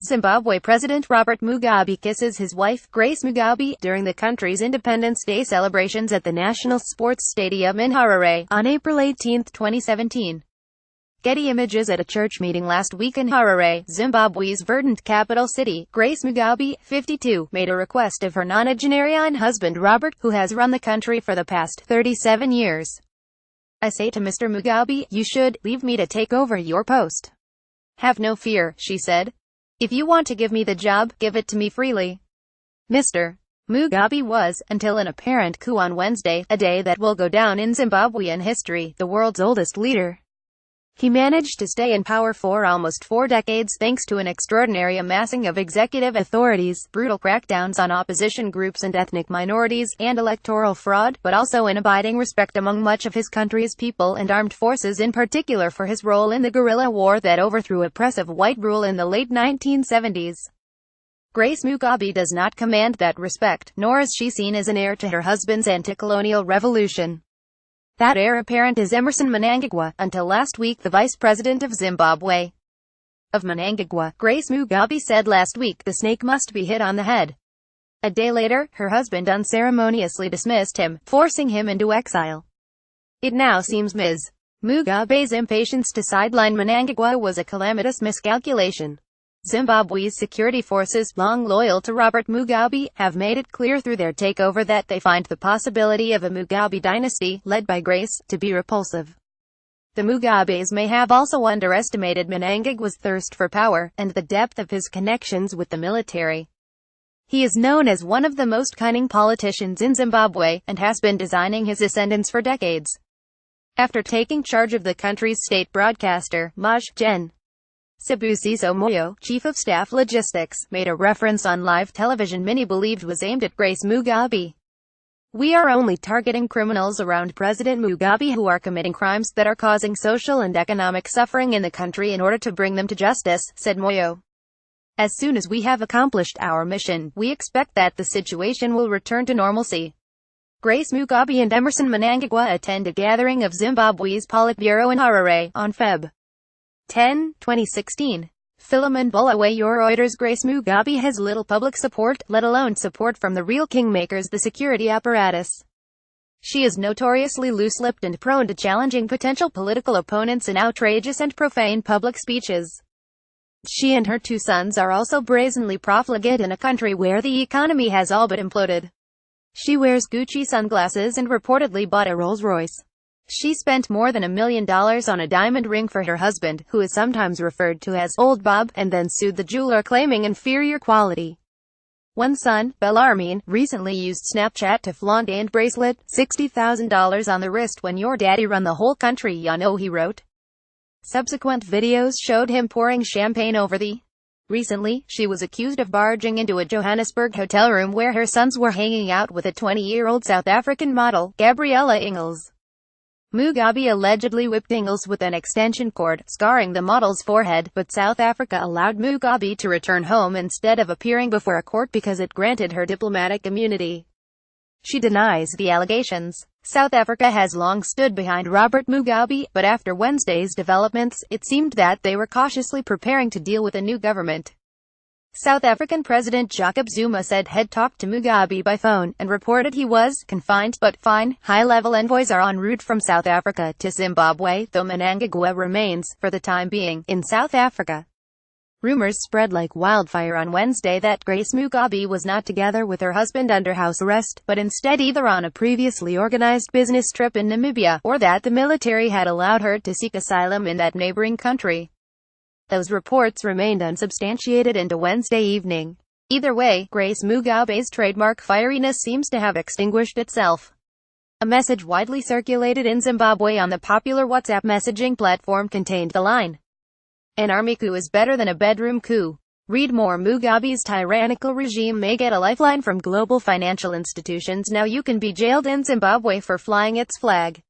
Zimbabwe President Robert Mugabe kisses his wife, Grace Mugabe, during the country's Independence Day celebrations at the National Sports Stadium in Harare, on April 18, 2017. Getty Images At a church meeting last week in Harare, Zimbabwe's verdant capital city, Grace Mugabe, 52, made a request of her nonagenarian husband Robert, who has run the country for the past 37 years. "I say to Mr. Mugabe, you should leave me to take over your post. Have no fear," she said. "If you want to give me the job, give it to me freely." Mr. Mugabe was, until an apparent coup on Wednesday, a day that will go down in Zimbabwean history, the world's oldest leader. He managed to stay in power for almost 4 decades thanks to an extraordinary amassing of executive authorities, brutal crackdowns on opposition groups and ethnic minorities, and electoral fraud, but also in abiding respect among much of his country's people and armed forces, in particular for his role in the guerrilla war that overthrew oppressive white rule in the late 1970s. Grace Mugabe does not command that respect, nor is she seen as an heir to her husband's anti-colonial revolution. That heir apparent is Emmerson Mnangagwa, until last week the vice president of Zimbabwe. Of Mnangagwa, Grace Mugabe said last week the snake must be hit on the head. A day later, her husband unceremoniously dismissed him, forcing him into exile. It now seems Ms. Mugabe's impatience to sideline Mnangagwa was a calamitous miscalculation. Zimbabwe's security forces, long loyal to Robert Mugabe, have made it clear through their takeover that they find the possibility of a Mugabe dynasty, led by Grace, to be repulsive. The Mugabes may have also underestimated Mnangagwa's thirst for power, and the depth of his connections with the military. He is known as one of the most cunning politicians in Zimbabwe, and has been designing his ascendance for decades. After taking charge of the country's state broadcaster, Maj. Gen. Sibusiso Moyo, chief of staff logistics, made a reference on live television many believed was aimed at Grace Mugabe. "We are only targeting criminals around President Mugabe who are committing crimes that are causing social and economic suffering in the country in order to bring them to justice," said Moyo. "As soon as we have accomplished our mission, we expect that the situation will return to normalcy." Grace Mugabe and Emmerson Mnangagwa attend a gathering of Zimbabwe's Politburo in Harare, on Feb. 10, 2016. Philemon Bulawayo Reuters. Grace Mugabe has little public support, let alone support from the real kingmakers, the security apparatus. She is notoriously loose-lipped and prone to challenging potential political opponents in outrageous and profane public speeches. She and her 2 sons are also brazenly profligate in a country where the economy has all but imploded. She wears Gucci sunglasses and reportedly bought a Rolls-Royce. She spent more than $1 million on a diamond ring for her husband, who is sometimes referred to as Old Bob, and then sued the jeweler claiming inferior quality. One son, Bellarmine, recently used Snapchat to flaunt a bracelet, $60,000 on the wrist when your daddy run the whole country, you know, he wrote. Subsequent videos showed him pouring champagne over the. Recently, she was accused of barging into a Johannesburg hotel room where her sons were hanging out with a 20-year-old South African model, Gabriella Ingels. Mugabe allegedly whipped Ingels with an extension cord, scarring the model's forehead, but South Africa allowed Mugabe to return home instead of appearing before a court because it granted her diplomatic immunity. She denies the allegations. South Africa has long stood behind Robert Mugabe, but after Wednesday's developments, it seemed that they were cautiously preparing to deal with a new government. South African President Jacob Zuma said had talked to Mugabe by phone, and reported he was confined but fine. High-level envoys are en route from South Africa to Zimbabwe, though Mnangagwa remains, for the time being, in South Africa. Rumors spread like wildfire on Wednesday that Grace Mugabe was not together with her husband under house arrest, but instead either on a previously organized business trip in Namibia, or that the military had allowed her to seek asylum in that neighboring country. Those reports remained unsubstantiated into Wednesday evening. Either way, Grace Mugabe's trademark fieriness seems to have extinguished itself. A message widely circulated in Zimbabwe on the popular WhatsApp messaging platform contained the line, "An army coup is better than a bedroom coup." Read more. Mugabe's tyrannical regime may get a lifeline from global financial institutions. Now you can be jailed in Zimbabwe for flying its flag.